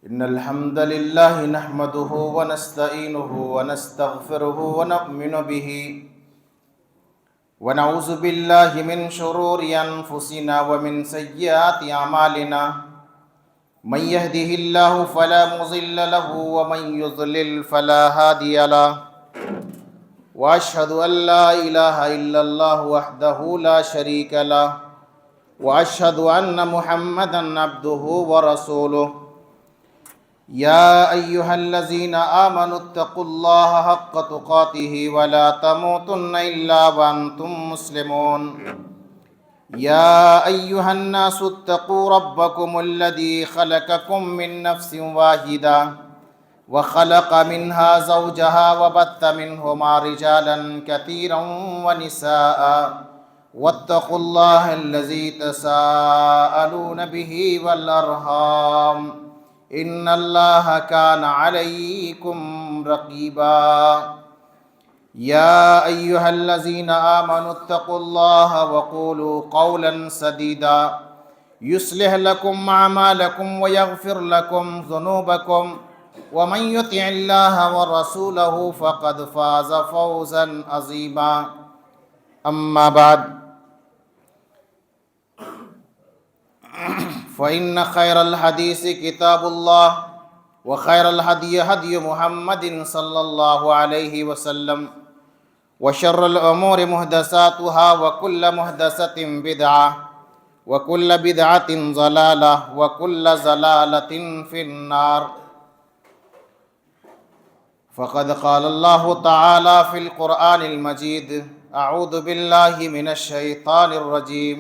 إن الحمد لله نحمده ونستعينه ونستغفره ونؤمن به ونعوذ بالله من شرور أنفسنا ومن سيئات أعمالنا من يهده الله فلا مضل له ومن يضلل فلا هادي له وأشهد أن لا إله إلا الله وحده لا شريك له وأشهد أن محمدا عبده ورسوله يا أيها الذين آمنوا اتقوا الله حق تقاته ولا تموتن إلا وأنتم مسلمون يا أيها الناس اتقوا ربكم الذي خلقكم من نفس واحدة وخلق منها زوجها وبث منهما رجالا كثيرا ونساء واتقوا الله الذي تساءلون به والأرحام إن الله كان عليكم رقيبا يا أيها الذين آمنوا اتقوا الله وقولوا قولا سديدا يصلح لكم أعمالكم ويغفر لكم ذنوبكم ومن يطع الله ورسوله فقد فاز فوزا عظيما أما بعد فإن خير الحديث كتاب الله وخير الهدي هدي محمد صلى الله عليه وسلم وشر الأمور محدثاتها وكل محدثة بدعة وكل بدعة ضلالة وكل ضلالة في النار فقد قال الله تعالى في القرآن المجيد أعوذ بالله من الشيطان الرجيم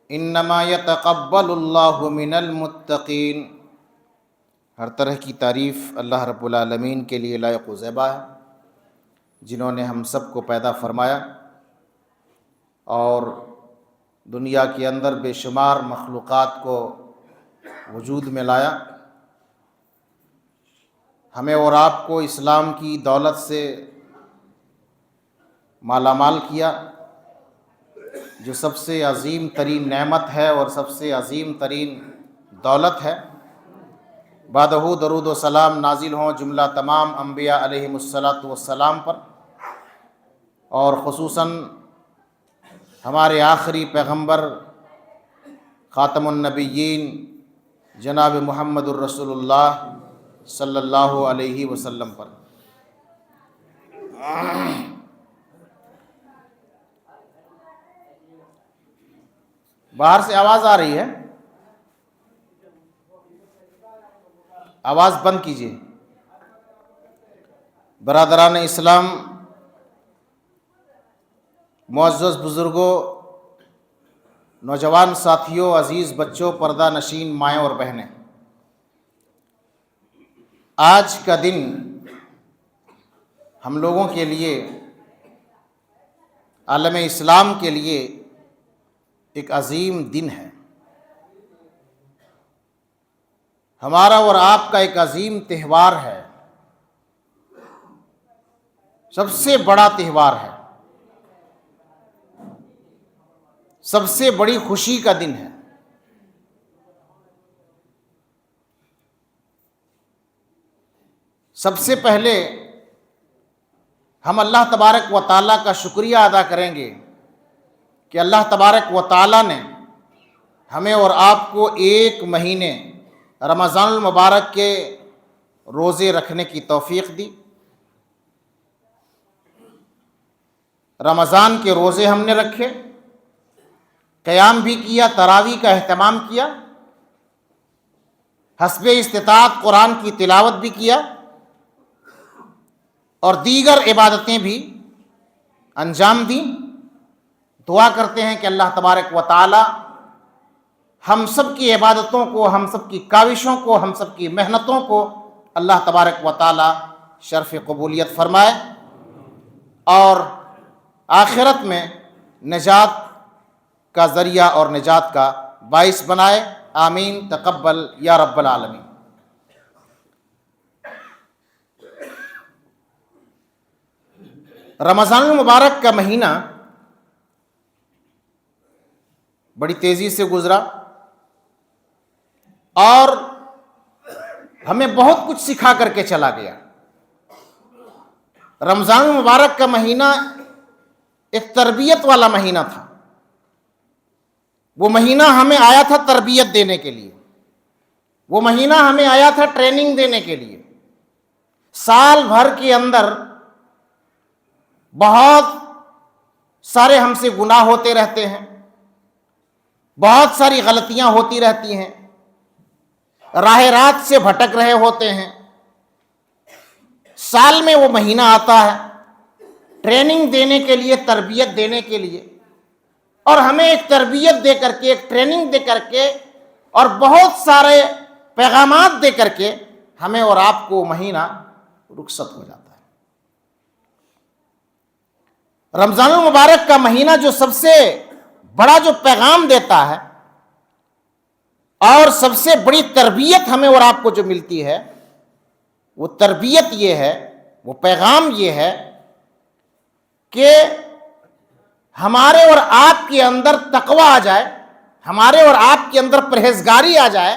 انما یتقبل اللہ من المتقین۔ ہر طرح کی تعریف اللہ رب العالمین کے لیے لائق و زیبا ہے، جنہوں نے ہم سب کو پیدا فرمایا اور دنیا کے اندر بے شمار مخلوقات کو وجود میں لایا، ہمیں اور آپ کو اسلام کی دولت سے مالا مال کیا، جو سب سے عظیم ترین نعمت ہے اور سب سے عظیم ترین دولت ہے۔ بعدہ درود و سلام نازل ہوں جملہ تمام انبیاء علیہم السلام پر، اور خصوصاً ہمارے آخری پیغمبر خاتم النبیین جناب محمد الرسول اللہ صلی اللہ علیہ وسلم پر۔ باہر سے آواز آ رہی ہے، آواز بند کیجیے۔ برادران اسلام، معزز بزرگوں، نوجوان ساتھیوں، عزیز بچوں، پردہ نشین مائیں اور بہنیں، آج کا دن ہم لوگوں کے لیے، عالم اسلام کے لیے ایک عظیم دن ہے، ہمارا اور آپ کا ایک عظیم تہوار ہے، سب سے بڑا تہوار ہے، سب سے بڑی خوشی کا دن ہے۔ سب سے پہلے ہم اللہ تبارک و تعالیٰ کا شکریہ ادا کریں گے کہ اللہ تبارک و تعالیٰ نے ہمیں اور آپ کو ایک مہینے رمضان المبارک کے روزے رکھنے کی توفیق دی۔ رمضان کے روزے ہم نے رکھے، قیام بھی کیا، تراویح کا اہتمام کیا، حسب استطاعت قرآن کی تلاوت بھی کیا، اور دیگر عبادتیں بھی انجام دیں۔ دعا کرتے ہیں کہ اللہ تبارک و تعالی ہم سب کی عبادتوں کو، ہم سب کی کاوشوں کو، ہم سب کی محنتوں کو اللہ تبارک و تعالی شرف قبولیت فرمائے اور آخرت میں نجات کا ذریعہ اور نجات کا باعث بنائے۔ آمین تقبل یا رب العالمین۔ رمضان المبارک کا مہینہ بڑی تیزی سے گزرا، اور ہمیں بہت کچھ سکھا کر کے چلا گیا۔ رمضان المبارک کا مہینہ ایک تربیت والا مہینہ تھا، وہ مہینہ ہمیں آیا تھا تربیت دینے کے لیے، وہ مہینہ ہمیں آیا تھا ٹریننگ دینے کے لیے۔ سال بھر کے اندر بہت سارے ہم سے گناہ ہوتے رہتے ہیں، بہت ساری غلطیاں ہوتی رہتی ہیں، راہ رات سے بھٹک رہے ہوتے ہیں۔ سال میں وہ مہینہ آتا ہے ٹریننگ دینے کے لیے، تربیت دینے کے لیے، اور ہمیں ایک تربیت دے کر کے، ایک ٹریننگ دے کر کے، اور بہت سارے پیغامات دے کر کے ہمیں اور آپ کو مہینہ رخصت ہو جاتا ہے۔ رمضان المبارک کا مہینہ جو سب سے بڑا جو پیغام دیتا ہے اور سب سے بڑی تربیت ہمیں اور آپ کو جو ملتی ہے، وہ تربیت یہ ہے، وہ پیغام یہ ہے کہ ہمارے اور آپ کے اندر تقویٰ آ جائے، ہمارے اور آپ کے اندر پرہیزگاری آ جائے،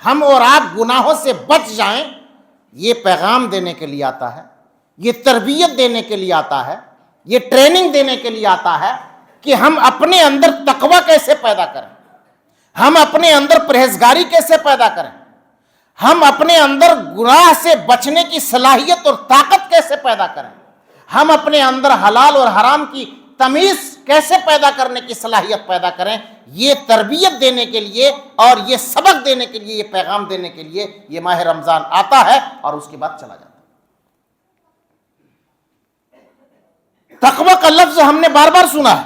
ہم اور آپ گناہوں سے بچ جائیں۔ یہ پیغام دینے کے لیے آتا ہے، یہ تربیت دینے کے لیے آتا ہے، یہ ٹریننگ دینے کے لیے آتا ہے کہ ہم اپنے اندر تقویٰ کیسے پیدا کریں، ہم اپنے اندر پرہیزگاری کیسے پیدا کریں، ہم اپنے اندر گناہ سے بچنے کی صلاحیت اور طاقت کیسے پیدا کریں، ہم اپنے اندر حلال اور حرام کی تمیز کیسے پیدا کرنے کی صلاحیت پیدا کریں۔ یہ تربیت دینے کے لیے اور یہ سبق دینے کے لیے، یہ پیغام دینے کے لیے یہ ماہ رمضان آتا ہے اور اس کے بعد چلا جاتا ہے۔ تقویٰ کا لفظ ہم نے بار بار سنا ہے،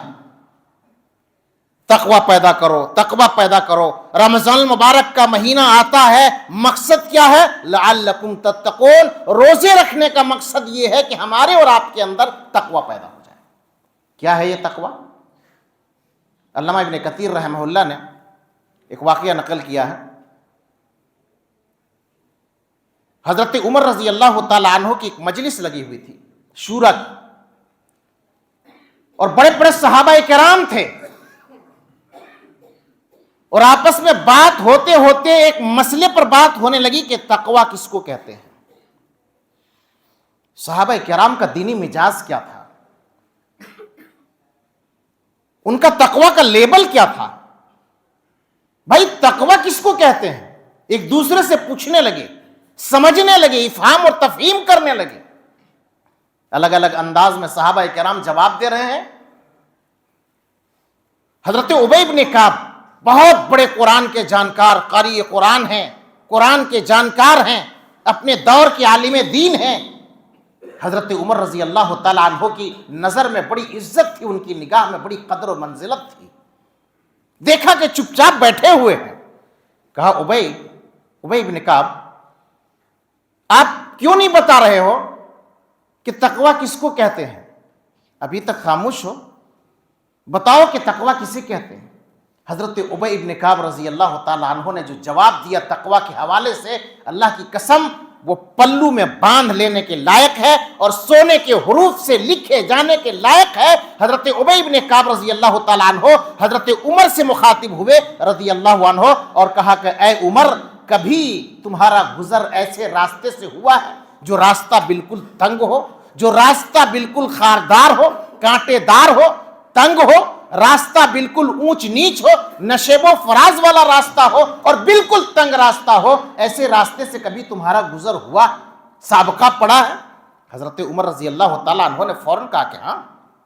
تقویٰ پیدا کرو، تقویٰ پیدا کرو۔ رمضان المبارک کا مہینہ آتا ہے، مقصد کیا ہے؟ لعلکم تتقون، روزے رکھنے کا مقصد یہ ہے کہ ہمارے اور آپ کے اندر تقویٰ پیدا ہو جائے۔ کیا ہے یہ تقویٰ؟ علامہ ابن کثیر رحمہ اللہ نے ایک واقعہ نقل کیا ہے۔ حضرت عمر رضی اللہ تعالی عنہ کی ایک مجلس لگی ہوئی تھی شورا کی، اور بڑے بڑے صحابہ کرام تھے، اور آپس میں بات ہوتے ہوتے ایک مسئلے پر بات ہونے لگی کہ تقویٰ کس کو کہتے ہیں۔ صحابہ کرام کا دینی مزاج کیا تھا، ان کا تقویٰ کا لیبل کیا تھا؟ بھائی تقویٰ کس کو کہتے ہیں؟ ایک دوسرے سے پوچھنے لگے، سمجھنے لگے، افہام اور تفہیم کرنے لگے۔ الگ الگ انداز میں صحابہ کرام جواب دے رہے ہیں۔ حضرت ابی بن کعب بہت بڑے قرآن کے جانکار، قاری قرآن ہیں، قرآن کے جانکار ہیں، اپنے دور کے عالم دین ہیں۔ حضرت عمر رضی اللہ تعالیٰ عنہ کی نظر میں بڑی عزت تھی، ان کی نگاہ میں بڑی قدر و منزلت تھی۔ دیکھا کہ چپ چاپ بیٹھے ہوئے ہیں، کہا ابی بن کعب، آپ کیوں نہیں بتا رہے ہو کہ تقویٰ کس کو کہتے ہیں؟ ابھی تک خاموش ہو، بتاؤ کہ تقویٰ کسے کہتے ہیں؟ حضرت ابی بن کعب رضی اللہ تعالیٰ عنہ نے جو جواب دیا تقویٰ کے حوالے سے، اللہ کی قسم وہ پلو میں باندھ لینے کے لائق ہے اور سونے کے حروف سے لکھے جانے کے لائق ہے۔ حضرت ابی بن کعب رضی اللہ تعالیٰ عنہ حضرت عمر سے مخاطب ہوئے رضی اللہ عنہ اور کہا کہ اے عمر، کبھی تمہارا گزر ایسے راستے سے ہوا ہے جو راستہ بالکل تنگ ہو، جو راستہ بالکل خاردار ہو، کانٹے دار ہو، تنگ ہو، راستہ بالکل اونچ نیچ ہو، نشیب و فراز والا راستہ ہو اور بالکل تنگ راستہ ہو؟ ایسے راستے سے کبھی تمہارا گزر ہوا، سابقہ پڑا ہے؟ حضرت عمر رضی اللہ تعالیٰ عنہ نے فوراً کہا کہ ہاں،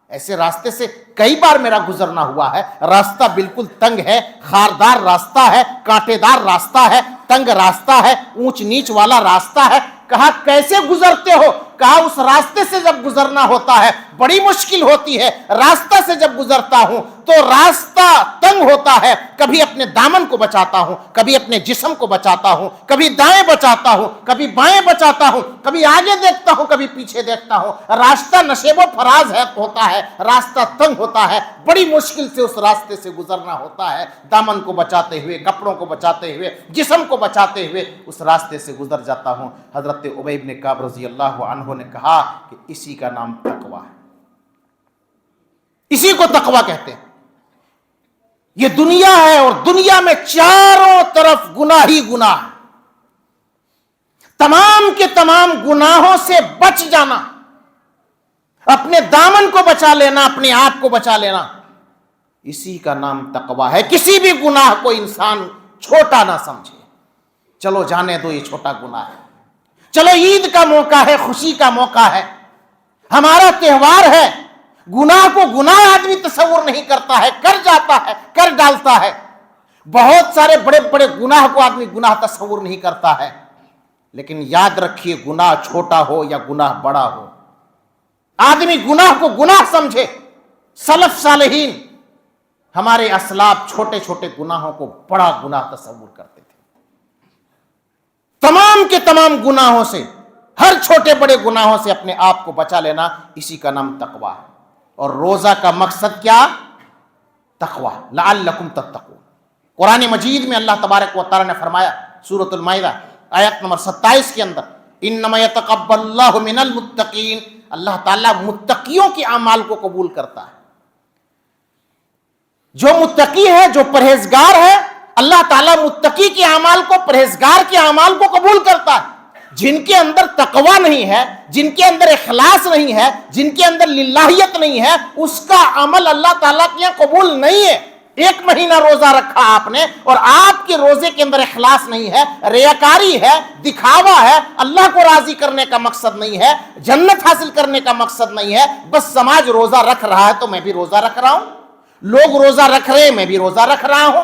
ایسے راستے سے کئی بار میرا گزرنا ہوا ہے، راستہ بالکل تنگ ہے، خاردار راستہ ہے، کانٹے دار راستہ ہے، تنگ راستہ ہے، اونچ نیچ والا راستہ ہے۔ کہا کیسے گزرتے ہو؟ کہا اس راستے سے جب گزرنا ہوتا ہے بڑی مشکل ہوتی ہے، راستہ سے جب گزرتا ہوں تو راستہ تنگ ہوتا ہے، کبھی اپنے دامن کو بچاتا ہوں، کبھی اپنے جسم کو بچاتا ہوں، کبھی دائیں بچاتا ہوں، کبھی بائیں بچاتا ہوں، کبھی آگے دیکھتا ہوں، کبھی پیچھے دیکھتا ہوں۔ راستہ نشیب و فراز ہوتا ہے، راستہ تنگ ہوتا ہے، بڑی مشکل سے اس راستے سے گزرنا ہوتا ہے، دامن کو بچاتے ہوئے، کپڑوں کو بچاتے ہوئے، جسم کو بچاتے ہوئے اس راستے سے گزر جاتا ہوں۔ حضرت ابی بن کعب رضی اللہ عنہ نے کہا کہ اسی کا نام تقویٰ ہے، اسی کو تقویٰ کہتے ہیں۔ یہ دنیا ہے اور دنیا میں چاروں طرف گناہ ہی گناہ ہے، تمام کے تمام گناہوں سے بچ جانا، اپنے دامن کو بچا لینا، اپنے آپ کو بچا لینا، اسی کا نام تقویٰ ہے۔ کسی بھی گناہ کو انسان چھوٹا نہ سمجھے، چلو جانے دو یہ چھوٹا گناہ ہے، چلو عید کا موقع ہے، خوشی کا موقع ہے، ہمارا تہوار ہے۔ گناہ کو گناہ آدمی تصور نہیں کرتا ہے، کر جاتا ہے، کر ڈالتا ہے۔ بہت سارے بڑے بڑے گناہ کو آدمی گناہ تصور نہیں کرتا ہے، لیکن یاد رکھیے گناہ چھوٹا ہو یا گناہ بڑا ہو، آدمی گناہ کو گناہ سمجھے۔ سلف صالحین، ہمارے اسلاف چھوٹے چھوٹے گناہوں کو بڑا گناہ تصور کرتے تھے۔ تمام کے تمام گناہوں سے، ہر چھوٹے بڑے گناہوں سے اپنے آپ کو بچا لینا، اسی کا نام تقویٰ ہے۔ اور روزہ کا مقصد کیا؟ تقویٰ، لعلکم تتقون۔ قرآن مجید میں اللہ تبارک و تعالی نے فرمایا سورۃ المائدہ آیت نمبر 27 کے اندر، انما یتقبل اللہ من المتقین، اللہ تعالیٰ متقیوں کے اعمال کو قبول کرتا ہے۔ جو متقی ہے، جو پرہیزگار ہے، اللہ تعالیٰ متقی کے اعمال کو، پرہیزگار کے اعمال کو قبول کرتا ہے۔ جن کے اندر تقویٰ نہیں ہے، جن کے اندر اخلاص نہیں ہے، جن کے اندر للہیت نہیں ہے، اس کا عمل اللہ تعالیٰ کے یہاں قبول نہیں ہے۔ ایک مہینہ روزہ رکھا آپ نے اور آپ کے روزے کے اندر اخلاص نہیں ہے، ریاکاری ہے، دکھاوا ہے، اللہ کو راضی کرنے کا مقصد نہیں ہے، جنت حاصل کرنے کا مقصد نہیں ہے، بس سماج روزہ رکھ رہا ہے تو میں بھی روزہ رکھ رہا ہوں، لوگ روزہ رکھ رہے ہیں میں بھی روزہ رکھ رہا ہوں،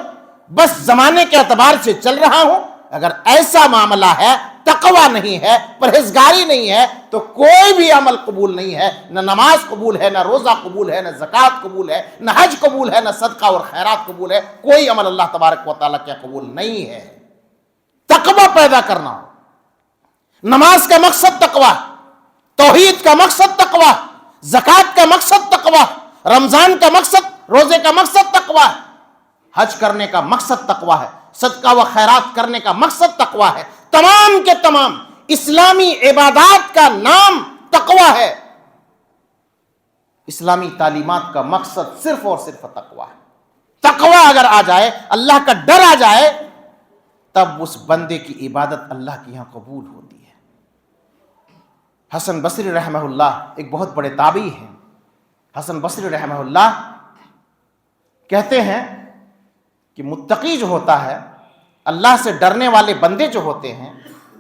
بس زمانے کے اعتبار سے چل رہا ہوں۔ اگر ایسا معاملہ ہے، تقویٰ نہیں ہے، پرہیزگاری نہیں ہے، تو کوئی بھی عمل قبول نہیں ہے۔ نہ نماز قبول ہے، نہ روزہ قبول ہے، نہ زکوٰۃ قبول ہے، نہ حج قبول ہے، نہ صدقہ اور خیرات قبول ہے، کوئی عمل اللہ تبارک و تعالیٰ کے قبول نہیں ہے۔ تقویٰ پیدا کرنا ہو، نماز کا مقصد تقویٰ، توحید کا مقصد تقویٰ، زکوٰۃ کا مقصد تقویٰ، رمضان کا مقصد، روزے کا مقصد تقویٰ ہے، حج کرنے کا مقصد تقویٰ ہے، صدقہ و خیرات کرنے کا مقصد تقویٰ ہے۔ تمام کے تمام اسلامی عبادات کا نام تقویٰ ہے۔ اسلامی تعلیمات کا مقصد صرف اور صرف تقویٰ ہے۔ تقویٰ اگر آ جائے، اللہ کا ڈر آ جائے، تب اس بندے کی عبادت اللہ کے یہاں قبول ہوتی ہے۔ حسن بصری رحمہ اللہ ایک بہت بڑے تابعی ہیں۔ حسن بصری رحمہ اللہ کہتے ہیں کہ متقی جو ہوتا ہے، اللہ سے ڈرنے والے بندے جو ہوتے ہیں،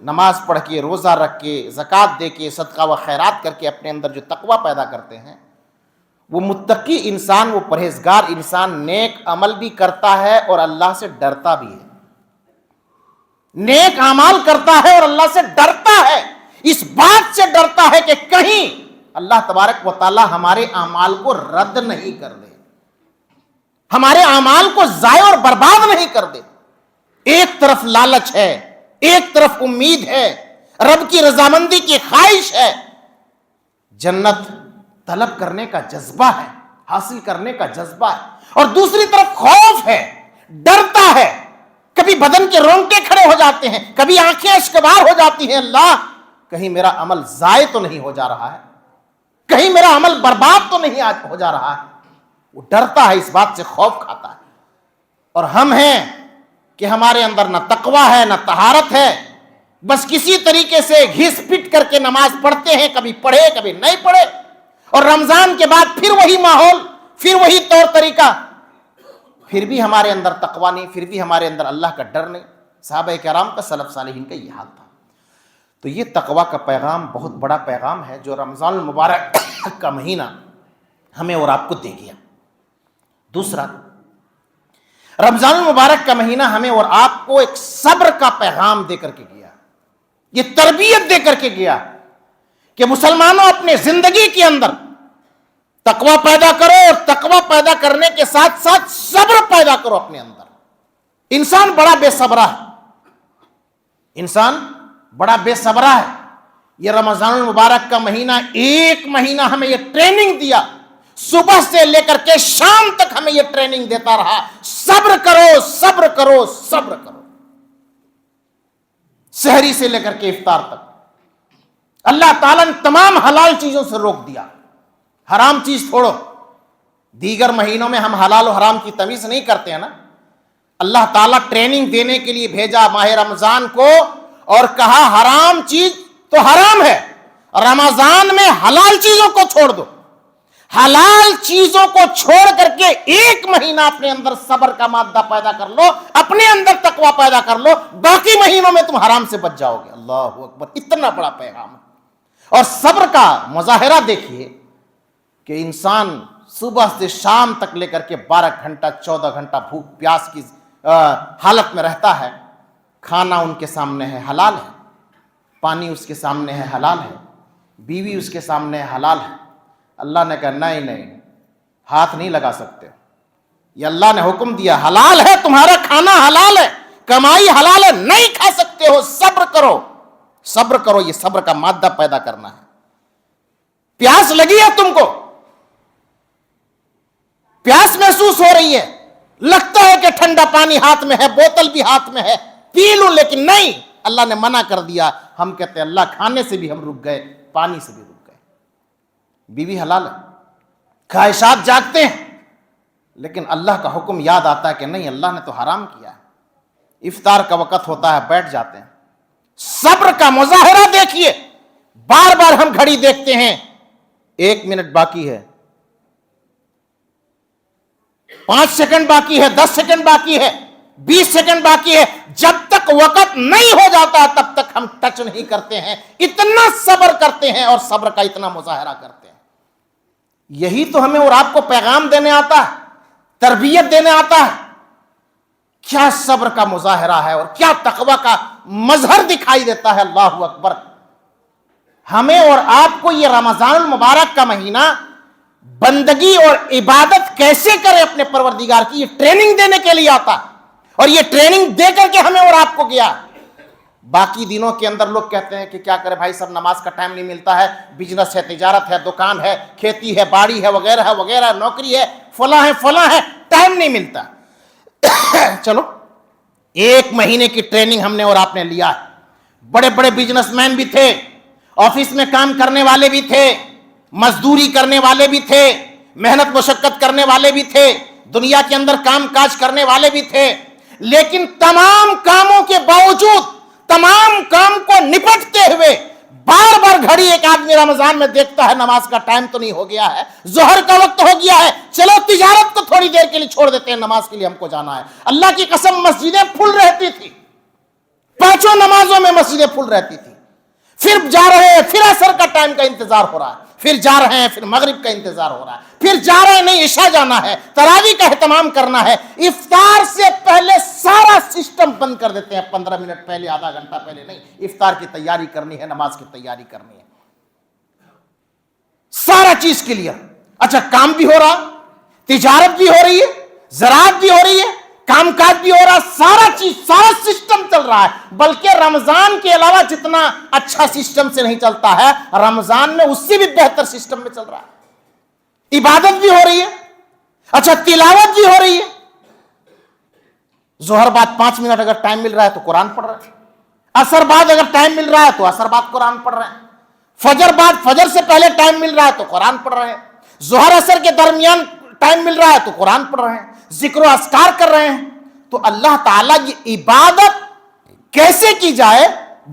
نماز پڑھ کے، روزہ رکھ کے، زکوٰۃ دے کے، صدقہ و خیرات کر کے اپنے اندر جو تقویٰ پیدا کرتے ہیں، وہ متقی انسان، وہ پرہیزگار انسان نیک عمل بھی کرتا ہے اور اللہ سے ڈرتا بھی ہے۔ نیک اعمال کرتا ہے اور اللہ سے ڈرتا ہے، اس بات سے ڈرتا ہے کہ کہیں اللہ تبارک و تعالی ہمارے اعمال کو رد نہیں کر دے، ہمارے اعمال کو ضائع اور برباد نہیں کر دے۔ ایک طرف لالچ ہے، ایک طرف امید ہے، رب کی رضامندی کی خواہش ہے، جنت طلب کرنے کا جذبہ ہے، حاصل کرنے کا جذبہ ہے، اور دوسری طرف خوف ہے، ڈرتا ہے، کبھی بدن کے رونگٹے کھڑے ہو جاتے ہیں، کبھی آنکھیں اشکبار ہو جاتی ہیں، اللہ کہیں میرا عمل ضائع تو نہیں ہو جا رہا ہے، کہیں میرا عمل برباد تو نہیں ہو جا رہا ہے۔ وہ ڈرتا ہے، اس بات سے خوف کھاتا ہے۔ اور ہم ہیں کہ ہمارے اندر نہ تقویٰ ہے، نہ طہارت ہے، بس کسی طریقے سے گھس پٹ کر کے نماز پڑھتے ہیں، کبھی پڑھے کبھی نہیں پڑھے، اور رمضان کے بعد پھر وہی ماحول، پھر وہی طور طریقہ، پھر بھی ہمارے اندر تقویٰ نہیں، پھر بھی ہمارے اندر اللہ کا ڈر نہیں۔ صحابہ کرام کا، سلف صالحین کا یہ حال تھا۔ تو یہ تقویٰ کا پیغام بہت بڑا پیغام ہے جو رمضان المبارک کا مہینہ ہمیں اور آپ کو دے گیا۔ دوسرا، رمضان المبارک کا مہینہ ہمیں اور آپ کو ایک صبر کا پیغام دے کر کے گیا، یہ تربیت دے کر کے گیا کہ مسلمانوں اپنے زندگی کے اندر تقویٰ پیدا کرو، اور تقویٰ پیدا کرنے کے ساتھ ساتھ صبر پیدا کرو اپنے اندر۔ انسان بڑا بے صبرہ ہے، انسان بڑا بے صبرہ ہے۔ یہ رمضان المبارک کا مہینہ، ایک مہینہ ہمیں یہ ٹریننگ دیا، صبح سے لے کر کے شام تک ہمیں یہ ٹریننگ دیتا رہا، صبر کرو، صبر کرو، صبر کرو۔ سحری سے لے کر کے افطار تک اللہ تعالیٰ نے تمام حلال چیزوں سے روک دیا، حرام چیز چھوڑو۔ دیگر مہینوں میں ہم حلال و حرام کی تمیز نہیں کرتے ہیں نا، اللہ تعالیٰ ٹریننگ دینے کے لیے بھیجا ماہ رمضان کو، اور کہا حرام چیز تو حرام ہے، رمضان میں حلال چیزوں کو چھوڑ دو، حلال چیزوں کو چھوڑ کر کے 1 مہینہ اپنے اندر صبر کا مادہ پیدا کر لو، اپنے اندر تقوی پیدا کر لو، باقی مہینوں میں تم حرام سے بچ جاؤ گے۔ اللہ اکبر، اتنا بڑا پیغام ہے۔ اور صبر کا مظاہرہ دیکھیے کہ انسان صبح سے شام تک لے کر کے 12 گھنٹہ 14 گھنٹہ بھوک پیاس کی حالت میں رہتا ہے، کھانا ان کے سامنے ہے حلال ہے، پانی اس کے سامنے ہے حلال ہے، بیوی اس کے سامنے ہے حلال ہے۔ اللہ نے کہا نہیں، ہاتھ نہیں لگا سکتے، یہ اللہ نے حکم دیا، حلال ہے تمہارا کھانا، حلال ہے، کمائی حلال ہے، نہیں کھا سکتے ہو، صبر کرو، صبر کرو۔ یہ صبر کا مادہ پیدا کرنا ہے۔ پیاس لگی ہے تم کو، پیاس محسوس ہو رہی ہے، لگتا ہے کہ ٹھنڈا پانی ہاتھ میں ہے، بوتل بھی ہاتھ میں ہے، پی لوں، لیکن نہیں، اللہ نے منع کر دیا۔ ہم کہتے ہیں اللہ کھانے سے بھی ہم رک گئے، پانی سے بھی رک گئے۔ بیوی حلال ہے، خواہشات جاگتے ہیں، لیکن اللہ کا حکم یاد آتا ہے کہ نہیں، اللہ نے تو حرام کیا ہے۔ افطار کا وقت ہوتا ہے، بیٹھ جاتے ہیں۔ صبر کا مظاہرہ دیکھیے، بار بار ہم گھڑی دیکھتے ہیں، 1 منٹ باقی ہے، 5 سیکنڈ باقی ہے، 10 سیکنڈ باقی ہے، 20 سیکنڈ باقی ہے۔ جب تک وقت نہیں ہو جاتا تب تک ہم ٹچ نہیں کرتے ہیں، اتنا صبر کرتے ہیں اور صبر کا اتنا مظاہرہ کرتے ہیں۔ یہی تو ہمیں اور آپ کو پیغام دینے آتا ہے، تربیت دینے آتا ہے۔ کیا صبر کا مظاہرہ ہے اور کیا تقوی کا مظہر دکھائی دیتا ہے۔ اللہ اکبر۔ ہمیں اور آپ کو یہ رمضان المبارک کا مہینہ بندگی اور عبادت کیسے کرے اپنے پروردگار کی، یہ ٹریننگ دینے کے لیے آتا ہے، اور یہ ٹریننگ دے کر کے ہمیں اور آپ کو گیا۔ باقی دنوں کے اندر لوگ کہتے ہیں کہ کیا کرے بھائی، سب نماز کا ٹائم نہیں ملتا ہے، بزنس ہے، تجارت ہے، دکان ہے، کھیتی ہے، باڑی ہے، وغیرہ وغیرہ، نوکری ہے، فلاں ہے، ٹائم نہیں ملتا۔ چلو 1 مہینے کی ٹریننگ ہم نے اور آپ نے لیا ہے۔ بڑے بڑے بزنس مین بھی تھے، آفس میں کام کرنے والے بھی تھے، مزدوری کرنے والے بھی تھے، محنت مشقت کرنے والے بھی تھے، دنیا کے اندر کام کاج کرنے والے بھی تھے، لیکن تمام کاموں کے باوجود، تمام کام کو نپٹتے ہوئے بار بار گھڑی ایک آدمی رمضان میں دیکھتا ہے، نماز کا ٹائم تو نہیں ہو گیا ہے، ظہر کا وقت ہو گیا ہے، چلو تجارت کو تھوڑی دیر کے لیے چھوڑ دیتے ہیں، نماز کے لیے ہم کو جانا ہے۔ اللہ کی قسم مسجدیں پھل رہتی تھی، 5 نمازوں میں مسجدیں پھل رہتی تھی۔ پھر جا رہے ہیں، پھر عصر کا ٹائم کا انتظار ہو رہا ہے، پھر جا رہے ہیں، پھر مغرب کا انتظار ہو رہا ہے، پھر جا رہے ہیں، نہیں عشاء جانا ہے، تراویح کا اہتمام کرنا ہے۔ افطار سے پہلے سارا سسٹم بند کر دیتے ہیں، 15 منٹ پہلے، آدھا گھنٹہ پہلے، نہیں، افطار کی تیاری کرنی ہے، نماز کی تیاری کرنی ہے، سارا چیز کلیئر۔ اچھا، کام بھی ہو رہا، تجارت بھی ہو رہی ہے، زراعت بھی ہو رہی ہے، کام کاج بھی ہو رہا، سارا چیز، سارا سسٹم چل رہا ہے۔ بلکہ رمضان کے علاوہ جتنا اچھا سسٹم سے نہیں چلتا ہے، رمضان میں اس سے بھی بہتر سسٹم میں چل رہا ہے۔ عبادت بھی ہو رہی ہے، اچھا تلاوت بھی ہو رہی ہے۔ ظہر بعد 5 منٹ اگر ٹائم مل رہا ہے تو قرآن پڑھ رہے ہیں، عصر بعد اگر ٹائم مل رہا ہے تو عصر بعد قرآن پڑھ رہے ہیں، فجر بعد، فجر سے پہلے ٹائم مل رہا ہے تو قرآن پڑھ رہے ہیں، ظہر عصر کے درمیان ٹائم مل رہا ہے تو قرآن پڑھ رہے ہیں، ذکر و اذکار کر رہے ہیں۔ تو اللہ تعالیٰ یہ عبادت کیسے کی جائے،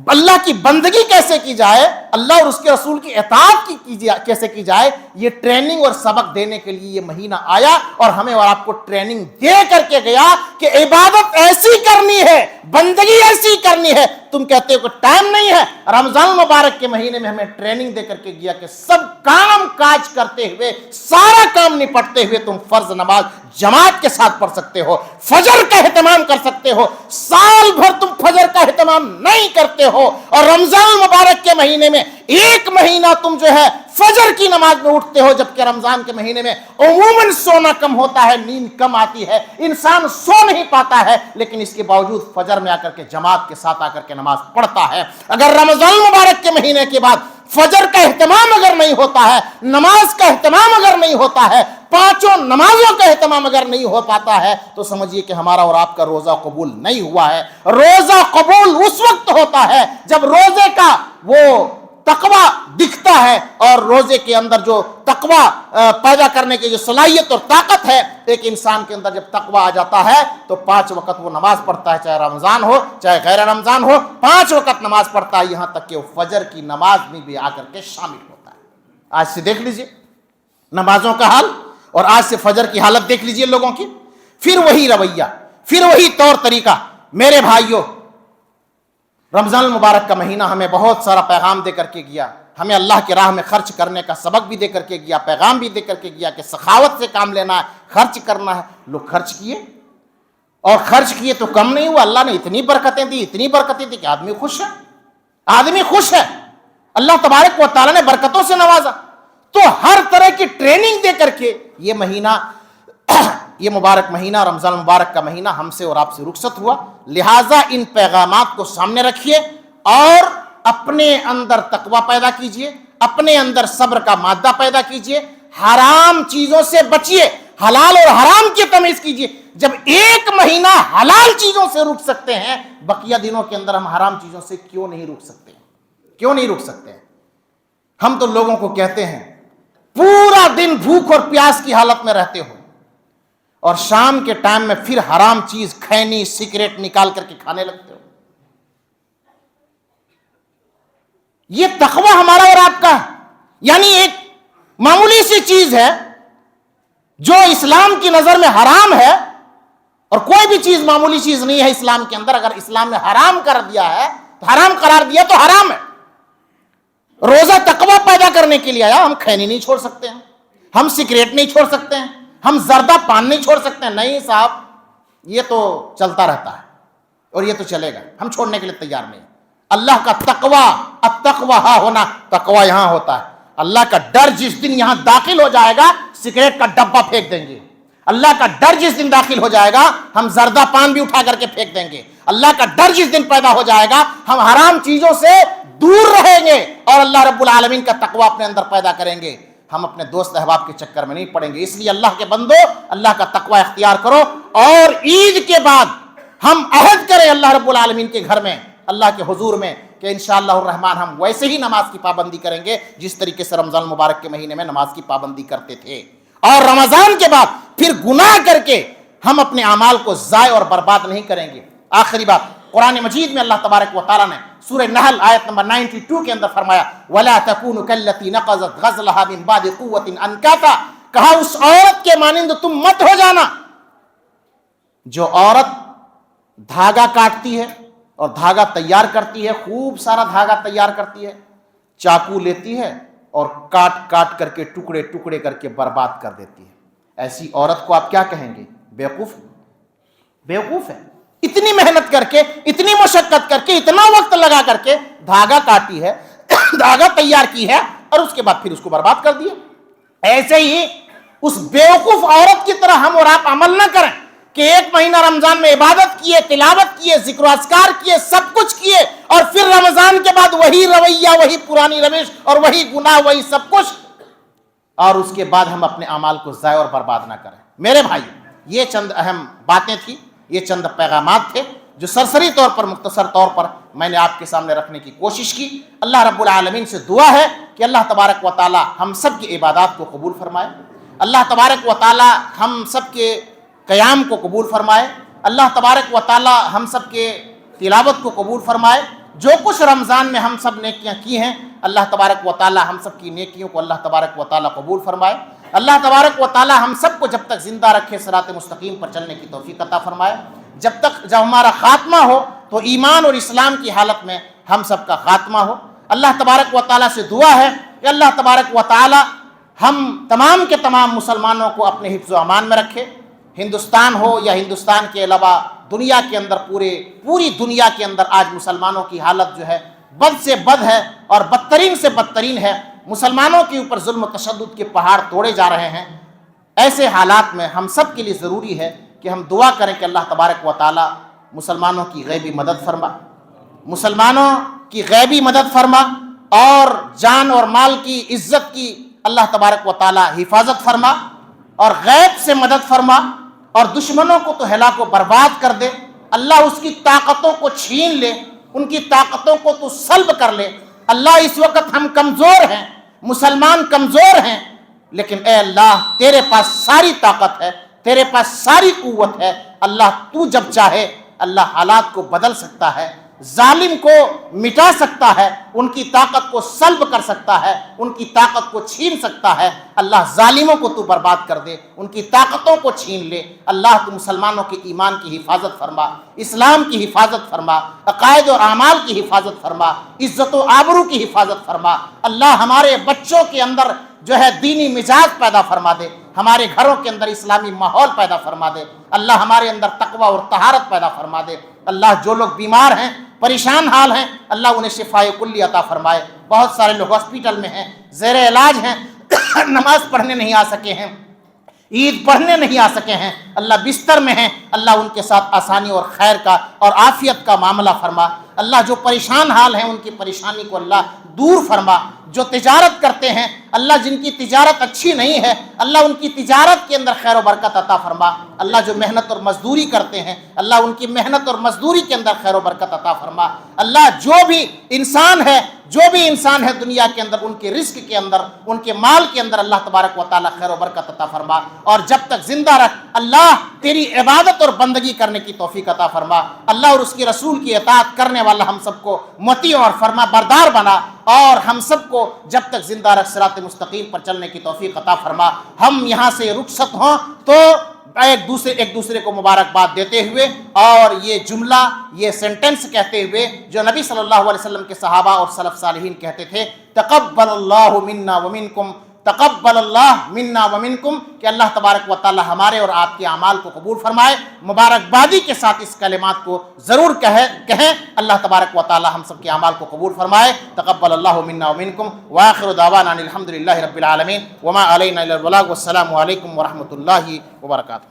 اللہ کی بندگی کیسے کی جائے، اللہ اور اس کے رسول کی اطاعت کیسے کی جائے، یہ ٹریننگ اور سبق دینے کے لیے یہ مہینہ آیا، اور ہمیں اور آپ کو ٹریننگ دے کر کے گیا کہ عبادت ایسی کرنی ہے، بندگی ایسی کرنی ہے۔ تم کہتے ہو کہ ٹائم نہیں ہے، رمضان المبارک کے مہینے میں ہمیں ٹریننگ دے کر کے گیا کہ سب کام کاج کرتے ہوئے، سارا کام نپٹتے ہوئے تم فرض نماز جماعت کے ساتھ پڑھ سکتے ہو، فجر کا اہتمام کر سکتے ہو۔ سال بھر تم فجر کا اہتمام نہیں کرتے ہو، اور رمضان المبارک کے مہینے میں 1 مہینہ تم جو ہے فجر کی نماز میں اٹھتے ہو، جبکہ رمضان کے مہینے میں عموماً سونا کم ہوتا ہے، نیند کم آتی ہے، انسان سو نہیں پاتا ہے، لیکن اس کے باوجود فجر میں آ کر کے جماعت کے ساتھ آ کر کے نماز پڑھتا ہے۔ اگر رمضان المبارک کے مہینے کے بعد فجر کا اہتمام اگر نہیں ہوتا ہے، نماز کا اہتمام اگر نہیں ہوتا ہے، 5 نمازوں کا اہتمام اگر نہیں ہو پاتا ہے، تو سمجھیے کہ ہمارا اور آپ کا روزہ قبول نہیں ہوا ہے۔ روزہ قبول اس وقت ہوتا ہے جب روزے کا وہ تقوی دکھتا ہے اور روزے کے اندر جو تقوی پیدا کرنے کی جو صلاحیت اور طاقت ہے ایک انسان کے اندر جب تقوی آ جاتا ہے تو 5 وقت وہ نماز پڑھتا ہے، چاہے رمضان ہو چاہے غیر رمضان ہو، 5 وقت نماز پڑھتا ہے، یہاں تک کہ وہ فجر کی نماز میں بھی آ کر کے شامل ہوتا ہے۔ آج سے دیکھ لیجئے نمازوں کا حال اور آج سے فجر کی حالت دیکھ لیجئے لوگوں کی، پھر وہی رویہ، پھر وہی طور طریقہ۔ میرے بھائیوں، رمضان المبارک کا مہینہ ہمیں بہت سارا پیغام دے کر کے گیا، ہمیں اللہ کی راہ میں خرچ کرنے کا سبق بھی دے کر کے گیا، پیغام بھی دے کر کے گیا کہ سخاوت سے کام لینا ہے، خرچ کرنا ہے۔ لوگ خرچ کیے اور خرچ کیے تو کم نہیں ہوا، اللہ نے اتنی برکتیں دی، اتنی برکتیں دی کہ آدمی خوش ہے، آدمی خوش ہے، اللہ تبارک و تعالیٰ نے برکتوں سے نوازا۔ تو ہر طرح کی ٹریننگ دے کر کے یہ مہینہ، یہ مبارک مہینہ رمضان مبارک کا مہینہ ہم سے اور آپ سے رخصت ہوا، لہٰذا ان پیغامات کو سامنے رکھیے اور اپنے اندر تقوی پیدا کیجئے، اپنے اندر صبر کا مادہ پیدا کیجئے، حرام چیزوں سے بچیے، حلال اور حرام کی تمیز کیجئے۔ جب ایک مہینہ حلال چیزوں سے رک سکتے ہیں، بقیہ دنوں کے اندر ہم حرام چیزوں سے کیوں نہیں رک سکتے؟ کیوں نہیں رک سکتے؟ ہم تو لوگوں کو کہتے ہیں پورا دن بھوک اور پیاس کی حالت میں رہتے ہو اور شام کے ٹائم میں پھر حرام چیز کھینی سگریٹ نکال کر کے کھانے لگتے ہو۔ یہ تقوی ہمارا اور آپ کا ہے، یعنی ایک معمولی سی چیز ہے جو اسلام کی نظر میں حرام ہے، اور کوئی بھی چیز معمولی چیز نہیں ہے اسلام کے اندر، اگر اسلام نے حرام کر دیا ہے تو حرام قرار دیا تو حرام ہے۔ روزہ تقوی پیدا کرنے کے لیے آیا، ہم کھینی نہیں چھوڑ سکتے ہیں، ہم سگریٹ نہیں چھوڑ سکتے ہیں، ہم زردہ پان نہیں چھوڑ سکتے ہیں، نہیں صاحب یہ تو چلتا رہتا ہے اور یہ تو چلے گا، ہم چھوڑنے کے لیے تیار نہیں۔ اللہ کا تقوی، التقوی ہاں ہونا، تقوی یہاں ہوتا ہے۔ اللہ کا ڈر جس دن یہاں داخل ہو جائے گا سگریٹ کا ڈبہ پھینک دیں گے، اللہ کا ڈر جس دن داخل ہو جائے گا ہم زردہ پان بھی اٹھا کر کے پھینک دیں گے، اللہ کا ڈر جس دن پیدا ہو جائے گا ہم حرام چیزوں سے دور رہیں گے اور اللہ رب العالمین کا تقوی اپنے اندر پیدا کریں گے۔ ہم اپنے دوست احباب کے چکر میں نہیں پڑیں گے۔ اس لیے اللہ کے بندو، اللہ کا تقوی اختیار کرو اور عید کے بعد ہم عہد کریں اللہ رب العالمین کے گھر میں، اللہ کے حضور میں، کہ انشاءاللہ الرحمن ہم ویسے ہی نماز کی پابندی کریں گے جس طریقے سے رمضان المبارک کے مہینے میں نماز کی پابندی کرتے تھے، اور رمضان کے بعد پھر گناہ کر کے ہم اپنے اعمال کو ضائع اور برباد نہیں کریں گے۔ آخری بات، قرآن مجید میں اللہ تبارک و تعالیٰ نے سورہ نحل آیت نمبر 92 کے اندر فرمایا وَلَا تَكُونُ كَالَّتِي نَقَضَتْ غَزْلَهَا مِن بَعْدِ قُوَّةٍ أَنْكَاثًا، کہا اس عورت کے مانند تم مت ہو جانا جو عورت دھاگا کاٹتی ہے اور دھاگا تیار کرتی ہے، خوب سارا دھاگا تیار کرتی ہے، چاقو لیتی ہے اور کاٹ کاٹ کر کے ٹکڑے ٹکڑے کر کے برباد کر دیتی ہے۔ ایسی عورت کو آپ کیا کہیں گے؟ بیوقوف، بیوقوف ہے۔ اتنی محنت کر کے، اتنی مشقت کر کے، اتنا وقت لگا کر کے دھاگا کاٹی ہے، دھاگا تیار کی ہے اور اس کے بعد پھر اس کو برباد کر دیا۔ ایسے ہی اس بیوقوف عورت کی طرح ہم اور آپ عمل نہ کریں کہ ایک مہینہ رمضان میں عبادت کیے، تلاوت کیے، ذکر و اذکار کیے، سب کچھ کیے، اور پھر رمضان کے بعد وہی رویہ، وہی پرانی روش اور وہی گناہ، وہی سب کچھ، اور اس کے بعد ہم اپنے اعمال کو ضائع اور برباد نہ کریں۔ میرے بھائی، یہ چند اہم باتیں تھیں، یہ چند پیغامات تھے جو سرسری طور پر، مختصر طور پر میں نے آپ کے سامنے رکھنے کی کوشش کی۔ اللہ رب العالمین سے دعا ہے کہ اللہ تبارک و تعالی ہم سب کی عبادات کو قبول فرمائے، اللہ تبارک و تعالی ہم سب کے قیام کو قبول فرمائے، اللہ تبارک و تعالی ہم سب کے تلاوت کو قبول فرمائے۔ جو کچھ رمضان میں ہم سب نیکیاں کی ہیں، اللہ تبارک و تعالی ہم سب کی نیکیوں کو اللہ تبارک و تعالی قبول فرمائے۔ اللہ تبارک و تعالی ہم سب کو جب تک زندہ رکھے صراط مستقیم پر چلنے کی توفیق عطا فرمائے۔ جب ہمارا خاتمہ ہو تو ایمان اور اسلام کی حالت میں ہم سب کا خاتمہ ہو۔ اللہ تبارک و تعالی سے دعا ہے کہ اللہ تبارک و تعالی ہم تمام کے تمام مسلمانوں کو اپنے حفظ و امان میں رکھے، ہندوستان ہو یا ہندوستان کے علاوہ دنیا کے اندر، پوری دنیا کے اندر آج مسلمانوں کی حالت جو ہے بد سے بد ہے اور بدترین سے بدترین ہے۔ مسلمانوں کے اوپر ظلم و تشدد کے پہاڑ توڑے جا رہے ہیں۔ ایسے حالات میں ہم سب کے لیے ضروری ہے کہ ہم دعا کریں کہ اللہ تبارک و تعالی مسلمانوں کی غیبی مدد فرما، مسلمانوں کی غیبی مدد فرما، اور جان اور مال کی، عزت کی اللہ تبارک و تعالی حفاظت فرما، اور غیب سے مدد فرما، اور دشمنوں کو تو ہلاک و برباد کر دے۔ اللہ اس کی طاقتوں کو چھین لے، ان کی طاقتوں کو تو سلب کر لے، اللہ اس وقت ہم کمزور ہیں، مسلمان کمزور ہیں، لیکن اے اللہ تیرے پاس ساری طاقت ہے، تیرے پاس ساری قوت ہے۔ اللہ تو جب چاہے اللہ حالات کو بدل سکتا ہے، ظالم کو مٹا سکتا ہے، ان کی طاقت کو سلب کر سکتا ہے، ان کی طاقت کو چھین سکتا ہے۔ اللہ ظالموں کو تو برباد کر دے، ان کی طاقتوں کو چھین لے۔ اللہ تو مسلمانوں کے ایمان کی حفاظت فرما، اسلام کی حفاظت فرما، عقائد اور اعمال کی حفاظت فرما، عزت و آبرو کی حفاظت فرما۔ اللہ ہمارے بچوں کے اندر جو ہے دینی مزاج پیدا فرما دے، ہمارے گھروں کے اندر اسلامی ماحول پیدا فرما دے۔ اللہ ہمارے اندر تقوی اور طہارت پیدا فرما دے۔ اللہ جو لوگ بیمار ہیں، پریشان حال ہیں، اللہ انہیں شفائے کلی عطا فرمائے۔ بہت سارے لوگ ہاسپٹل میں ہیں، زیر علاج ہیں، نماز پڑھنے نہیں آ سکے ہیں، عید پڑھنے نہیں آ سکے ہیں، اللہ بستر میں ہیں، اللہ ان کے ساتھ آسانی اور خیر کا اور عافیت کا معاملہ فرما۔ اللہ جو پریشان حال ہیں ان کی پریشانی کو اللہ دور فرما۔ جو تجارت کرتے ہیں اللہ جن کی تجارت اچھی نہیں ہے، اللہ ان کی تجارت کے اندر خیر و برکت عطا فرما۔ اللہ جو محنت اور مزدوری کرتے ہیں اللہ ان کی محنت اور مزدوری کے اندر خیر و برکت عطا فرما۔ اللہ جو بھی انسان ہے دنیا کے اندر، ان کے رزق کے اندر، ان کے مال کے اندر اللہ تبارک و تعالی خیر و برکت عطا فرما، اور جب تک زندہ رکھ اللہ تیری عبادت اور بندگی کرنے کی توفیق عطا فرما۔ اللہ اور اس کی رسول کی اطاعت کرنے والا ہم سب کو مطیع اور فرما بردار بنا، اور ہم سب کو جب تک زندہ رکھ صراط مستقیم پر چلنے کی توفیق عطا فرما۔ ہم یہاں سے رخصت ہوں تو ایک دوسرے کو مبارکباد دیتے ہوئے اور یہ جملہ، یہ سینٹنس کہتے ہوئے جو نبی صلی اللہ علیہ وسلم کے صحابہ اور سلف صالحین کہتے تھے، تقبل اللہ منا ومنکم، تقبل اللہ منا ومنکم، کہ اللہ تبارک و تعالی ہمارے اور آپ کے اعمال کو قبول فرمائے۔ مبارکبادی کے ساتھ اس کلمات کو ضرور کہیں۔ اللہ تبارک و تعالی ہم سب کے اعمال کو قبول فرمائے۔ تقبل اللہ منا ومنکم، وآخر دعوانا ان الحمد للہ رب العالمین، وما علینا الا البلاغ، والسلام علیکم ورحمۃ اللہ وبرکاتہ۔